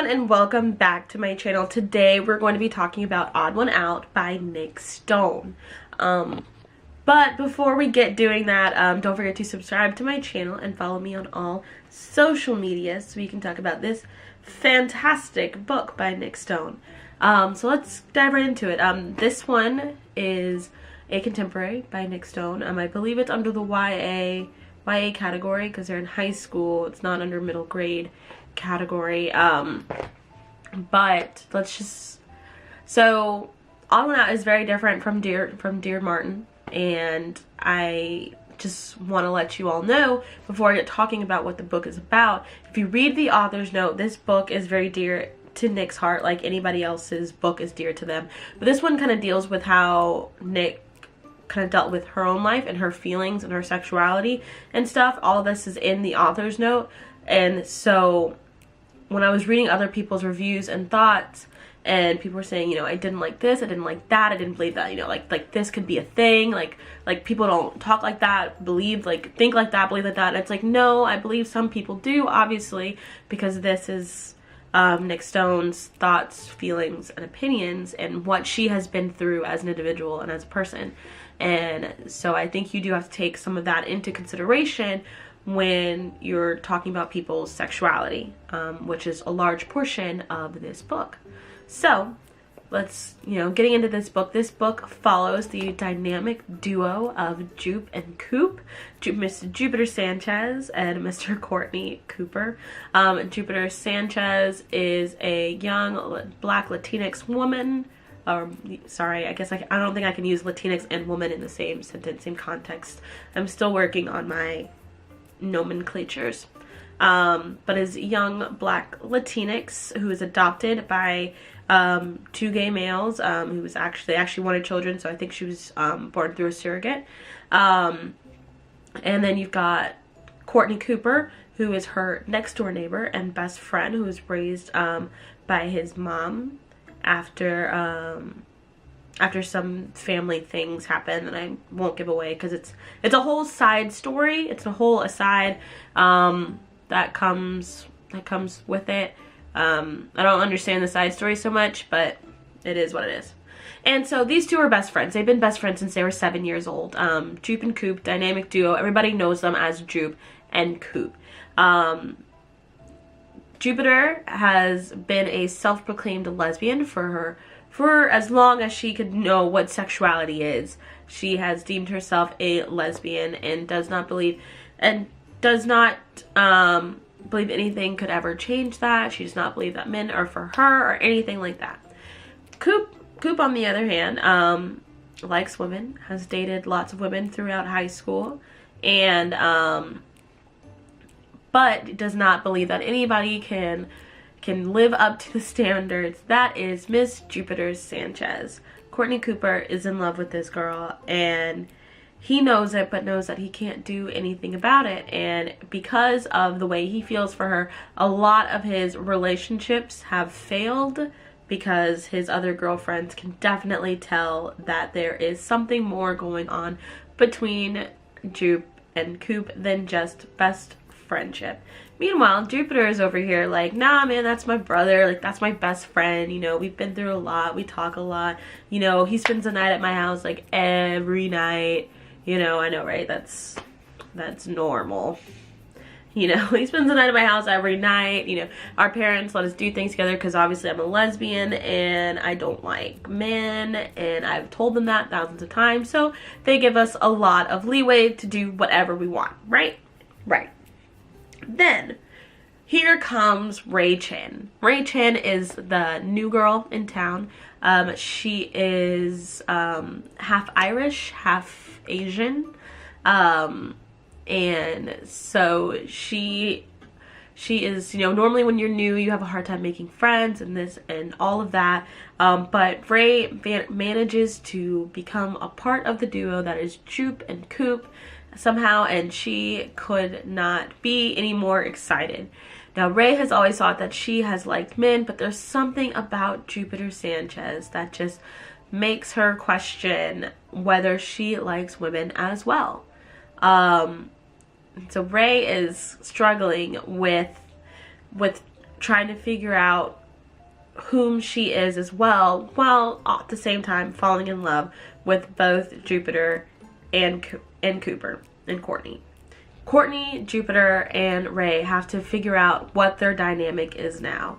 everyone and welcome back to my channel. Today we're going to be talking about Odd One Out by Nick Stone. But before we get doing that, don't forget to subscribe to my channel and follow me on all social media so we can talk about this fantastic book by Nick Stone. So let's dive right into it. This one is a contemporary by Nick Stone. I believe it's under the YA category because they're in high school. It's not under middle grade category. But let's just, so Odd One Out is very different from Dear Martin, and I just want to let you all know before I get talking about what the book is about. If you read the author's note, this book is very dear to Nick's heart, like anybody else's book is dear to them. But this one kind of deals with how Nick kind of dealt with her own life and her feelings and her sexuality and stuff. All of this is in the author's note. And so when I was reading other people's reviews and thoughts, and people were saying, you know, I didn't like this, I didn't like that, I didn't believe that, you know, like this could be a thing, like people don't talk like that, think like that, believe like that. And it's like, no, I believe some people do, obviously, because this is Nick Stone's thoughts, feelings, and opinions, and what she has been through as an individual and as a person. And so I think you do have to take some of that into consideration when you're talking about people's sexuality, which is a large portion of this book. So let's, getting into this book. This book follows the dynamic duo of Jupe and Coop, Mr. Jupiter Sanchez and Mr. Courtney Cooper. Jupiter Sanchez is a young Black Latinx woman. Sorry, I guess I don't think I can use Latinx and woman in the same sentence, same context. I'm still working on my nomenclatures. But is young Black Latinx who is adopted by two gay males who was actually wanted children, so I think she was born through a surrogate. And then you've got Courtney Cooper, who is her next door neighbor and best friend, who was raised by his mom after some family things happen that I won't give away because it's a whole side story. It's a whole aside that comes with it. I don't understand the side story so much, but it is what it is. And so these two are best friends. They've been best friends since they were 7 years old. Jupe and Coop, dynamic duo. Everybody knows them as Jupe and Coop. Jupiter has been a self-proclaimed lesbian for as long as she could know what sexuality is. She has deemed herself a lesbian and does not believe anything could ever change that. She does not believe that men are for her or anything like that. Coop on the other hand, likes women, has dated lots of women throughout high school, and but does not believe that anybody can live up to the standards. That is Miss Jupiter Sanchez. Courtney Cooper is in love with this girl, and he knows it, but knows that he can't do anything about it. And because of the way he feels for her, a lot of his relationships have failed because his other girlfriends can definitely tell that there is something more going on between Jupe and Coop than just best friendship. Meanwhile, Jupiter is over here like, nah man, that's my brother, like that's my best friend, we've been through a lot, we talk a lot, he spends the night at my house like every night, I know, right? That's normal. He spends the night at my house every night. Our parents let us do things together because obviously I'm a lesbian and I don't like men, and I've told them that thousands of times, so they give us a lot of leeway to do whatever we want, right? Right. Then here comes Ray Chin. Ray Chin is the new girl in town. She is half Irish, half Asian, and so she is, normally when you're new you have a hard time making friends and this and all of that, but Ray manages to become a part of the duo that is Jupe and Coop somehow, and she could not be any more excited. Now, Ray has always thought that she has liked men, but there's something about Jupiter Sanchez that just makes her question whether she likes women as well. So Ray is struggling with trying to figure out whom she is as well, while at the same time falling in love with both Jupiter and Cooper and Courtney. Courtney, Jupiter, and Ray have to figure out what their dynamic is now.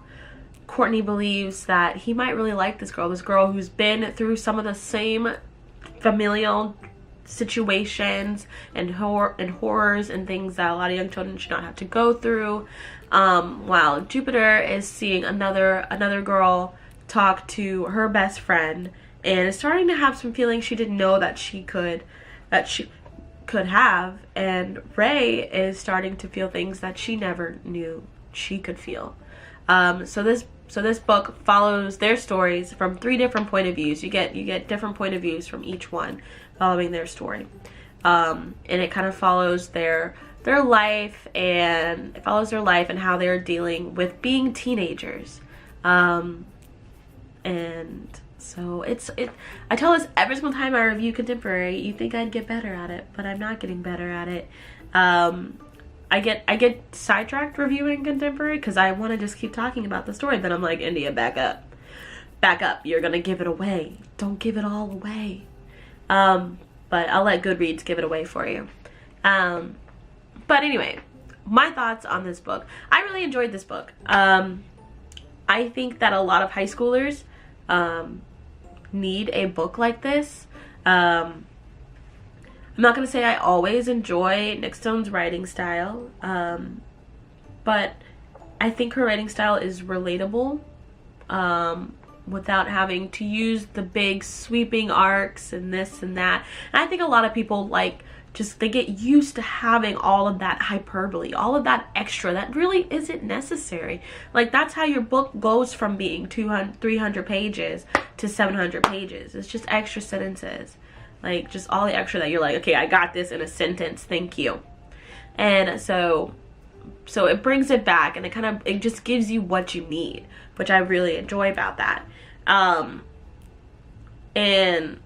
Courtney believes that he might really like this girl who's been through some of the same familial situations and horrors and things that a lot of young children should not have to go through. While Jupiter is seeing another girl talk to her best friend and is starting to have some feelings she didn't know that she could have, and Ray is starting to feel things that she never knew she could feel. So this book follows their stories from 3 different point of views. You get different point of views from each one following their story. And it kind of follows their life and how they're dealing with being teenagers. And so I tell this every single time I review contemporary. You think I'd get better at it, but I'm not getting better at it. I get sidetracked reviewing contemporary because I want to just keep talking about the story. Then I'm like, India, back up. You're gonna give it away. Don't give it all away. But I'll let Goodreads give it away for you. But anyway, my thoughts on this book. I really enjoyed this book. I think that a lot of high schoolers need a book like this. I'm not going to say I always enjoy Nick Stone's writing style, but I think her writing style is relatable without having to use the big sweeping arcs and this and that. And I think a lot of people they get used to having all of that hyperbole, all of that extra that really isn't necessary. That's how your book goes from being 300 pages to 700 pages. It's just extra sentences. Just all the extra that you're like, okay, I got this in a sentence, thank you. And so it brings it back, and it just gives you what you need, which I really enjoy about that. And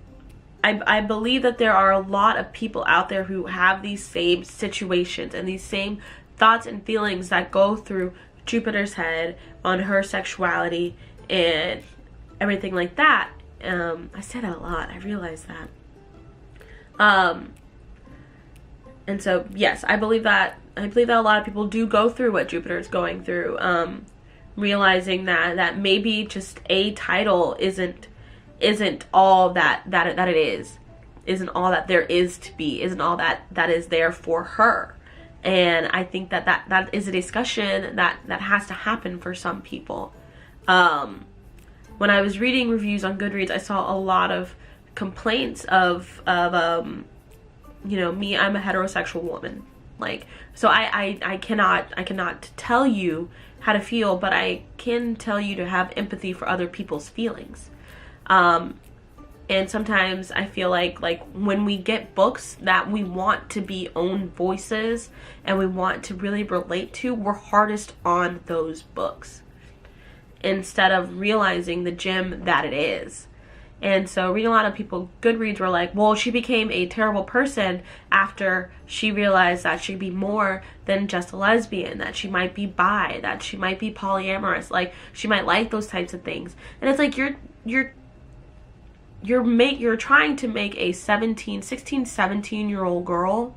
I believe that there are a lot of people out there who have these same situations and these same thoughts and feelings that go through Jupiter's head on her sexuality and everything like that. I say that a lot, I realize that. And so yes, I believe that a lot of people do go through what Jupiter is going through, realizing that maybe just a title isn't all that it isn't all that there is to be, isn't all that is there for her. And I think that is a discussion that has to happen for some people. When I was reading reviews on Goodreads, I saw a lot of complaints of me, I'm a heterosexual woman. So I cannot tell you how to feel, but I can tell you to have empathy for other people's feelings. And sometimes I feel like when we get books that we want to be own voices and we want to really relate to, we're hardest on those books instead of realizing the gem that it is. And so reading a lot of people, Goodreads were like, well, she became a terrible person after she realized that she'd be more than just a lesbian, that she might be bi, that she might be polyamorous, she might like those types of things. And it's like you're trying to make a 16, 17-year-old girl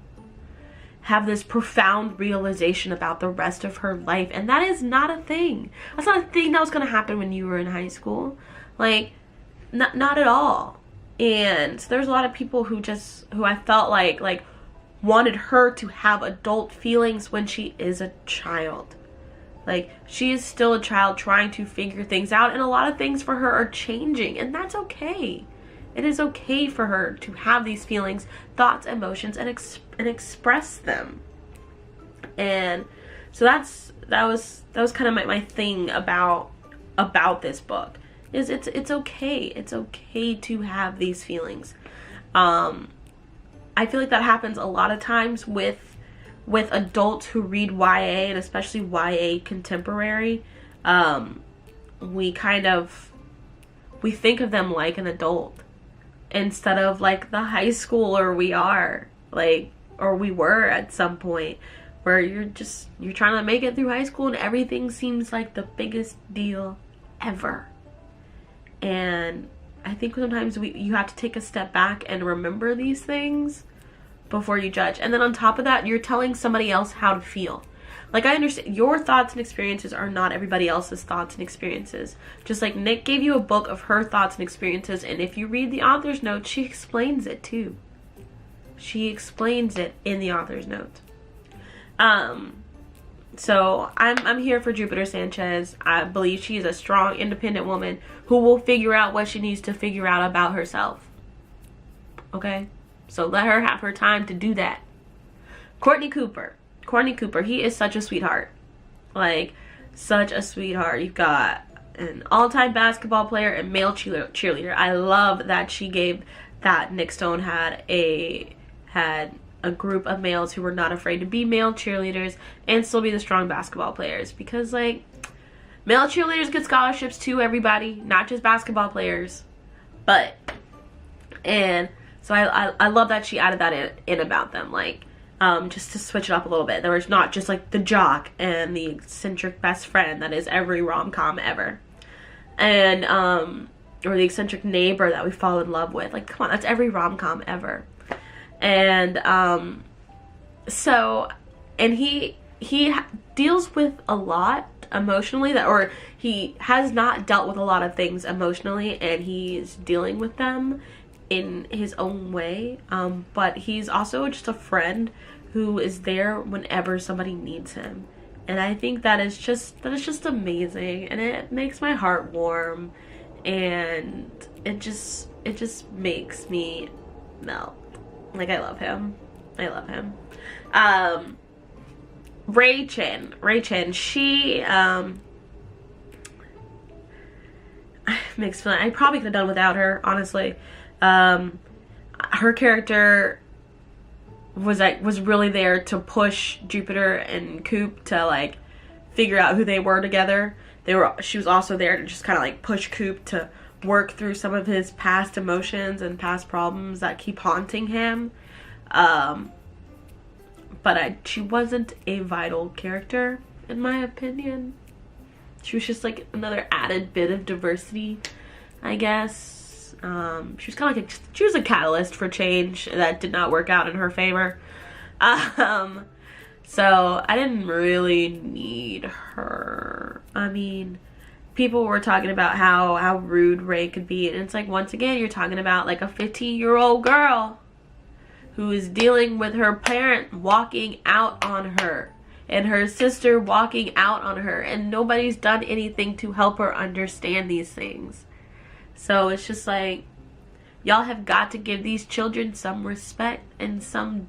have this profound realization about the rest of her life, and that is not a thing. That's not a thing that was going to happen when you were in high school. Not at all. And there's a lot of people who I felt like wanted her to have adult feelings when she is a child. She is still a child trying to figure things out, and a lot of things for her are changing, and that's okay. It is okay for her to have these feelings, thoughts, emotions, and express them. And so that was kind of my thing about this book. Is it's okay. It's okay to have these feelings. I feel like that happens a lot of times with adults who read YA, and especially YA contemporary. We think of them like an adult instead of like the high schooler we are, or we were at some point. where you're trying to make it through high school and everything seems like the biggest deal ever. And I think sometimes you have to take a step back and remember these things before you judge. And then on top of that, you're telling somebody else how to feel. Like, I understand your thoughts and experiences are not everybody else's thoughts and experiences. Just like Nick gave you a book of her thoughts and experiences, and if you read the author's note, she explains it too. She explains it in the author's note. So I'm here for Jupiter Sanchez. I believe she's a strong, independent woman who will figure out what she needs to figure out about herself. Okay? So let her have her time to do that. Courtney Cooper, he is such a sweetheart. Like, such a sweetheart. You've got an all-time basketball player and male cheerleader. I love that she gave that Nick Stone had a group of males who were not afraid to be male cheerleaders and still be the strong basketball players. Because, like, male cheerleaders get scholarships too, everybody. Not just basketball players. And so I love that she added that in about them. Like, just to switch it up a little bit. There was not just like the jock and the eccentric best friend that is every rom-com ever. And, or the eccentric neighbor that we fall in love with. Like, come on, that's every rom-com ever. And, and he deals with a lot emotionally, or he has not dealt with a lot of things emotionally, and he's dealing with them in his own way. But he's also just a friend who is there whenever somebody needs him. And I think that is just amazing, and it makes my heart warm, and it just makes me melt. Like, I love him. Ray Chin, she mixed feeling. I probably could have done without her, honestly. Her character was really there to push Jupiter and Coop to, like, figure out who they were together. She was also there to just kind of, like, push Coop to work through some of his past emotions and past problems that keep haunting him. But she wasn't a vital character, in my opinion. She was just, like, another added bit of diversity, I guess. She was kind of like she was a catalyst for change that did not work out in her favor. So I didn't really need her. I mean, people were talking about how rude Ray could be, and it's like, once again, you're talking about like a 15-year-old girl who is dealing with her parent walking out on her and her sister walking out on her, and nobody's done anything to help her understand these things. So it's just like, y'all have got to give these children some respect and some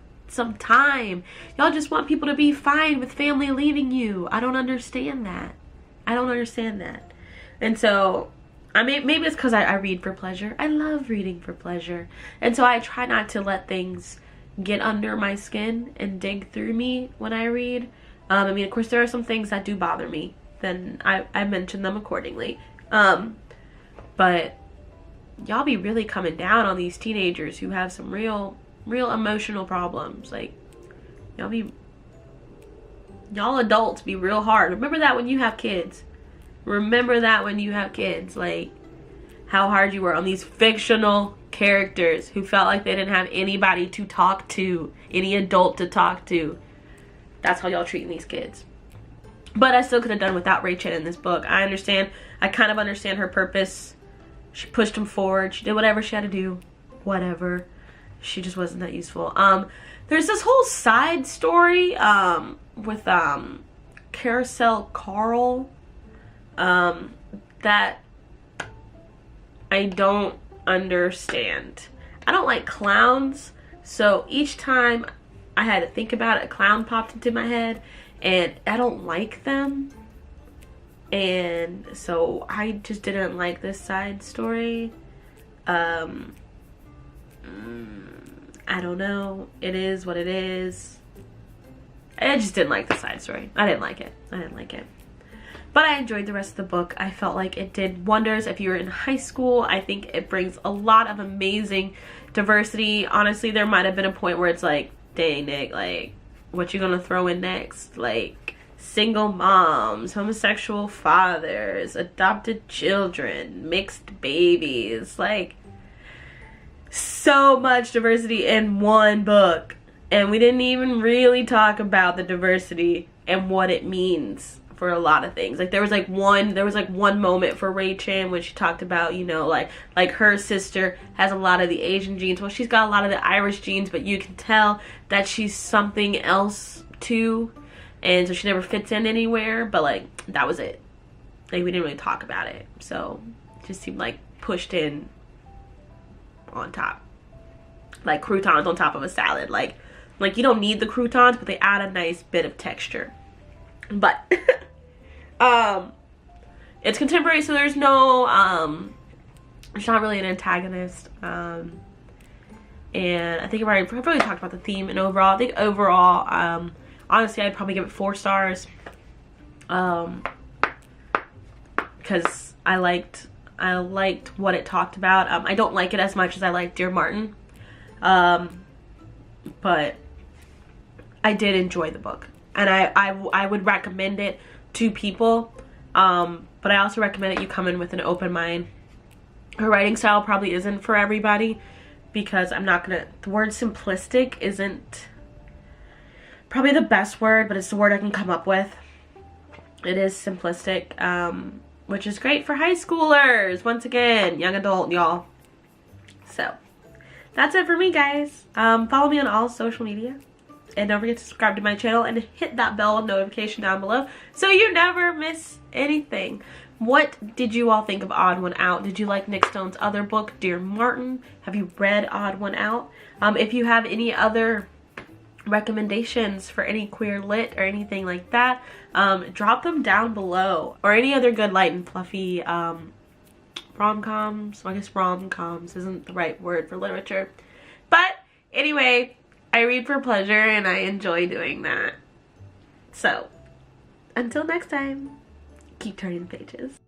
time. Y'all just want people to be fine with family leaving you. I don't understand that. And so, I mean, maybe it's because I read for pleasure. I love reading for pleasure. And so I try not to let things get under my skin and dig through me when I read. I mean, of course, there are some things that do bother me. Then I mention them accordingly. But y'all be really coming down on these teenagers who have some real emotional problems. Like, y'all adults be real hard. Remember that when you have kids. Like, how hard you were on these fictional characters who felt like they didn't have anybody to talk to, any adult to talk to. That's how y'all treating these kids. But I still could have done without Rachel in this book. I kind of understand her purpose. She pushed him forward. She did whatever she had to do. Whatever. She just wasn't that useful. There's this whole side story with Carousel Carl that I don't understand. I don't like clowns, so each time I had to think about it, a clown popped into my head, and I don't like them. And so I just didn't like this side story. I don't know. It is what it is. I just didn't like the side story. I didn't like it. But I enjoyed the rest of the book. I felt like it did wonders if you were in high school. I think it brings a lot of amazing diversity. Honestly, there might have been a point where it's like, dang, Nick, like, what you gonna throw in next? Like single moms, homosexual fathers, adopted children, mixed babies, like so much diversity in one book. And we didn't even really talk about the diversity and what it means for a lot of things. Like there was like one moment for Ray Chan when she talked about, you know, like her sister has a lot of the Asian genes. Well, she's got a lot of the Irish genes, but you can tell that she's something else too. And so she never fits in anywhere, but like that was it. Like we didn't really talk about it. So it just seemed like pushed in on top. Like croutons on top of a salad. Like you don't need the croutons, but they add a nice bit of texture. But it's contemporary, so there's no it's not really an antagonist. And I think I've really talked about the theme and overall. I think overall, honestly, I'd probably give it 4 stars. Because I liked what it talked about. I don't like it as much as I like Dear Martin. But I did enjoy the book. And I would recommend it to people. But I also recommend that you come in with an open mind. Her writing style probably isn't for everybody. Because I'm not gonna... The word simplistic isn't probably the best word, but it's the word I can come up with. It is simplistic, which is great for high schoolers. Once again, young adult, y'all. So, that's it for me, guys. Follow me on all social media. And don't forget to subscribe to my channel and hit that bell notification down below so you never miss anything. What did you all think of Odd One Out? Did you like Nick Stone's other book, Dear Martin? Have you read Odd One Out? If you have any other recommendations for any queer lit or anything like that, drop them down below. Or any other good light and fluffy rom-coms. Well, I guess rom-coms isn't the right word for literature. But anyway, I read for pleasure and I enjoy doing that. So, until next time, keep turning the pages.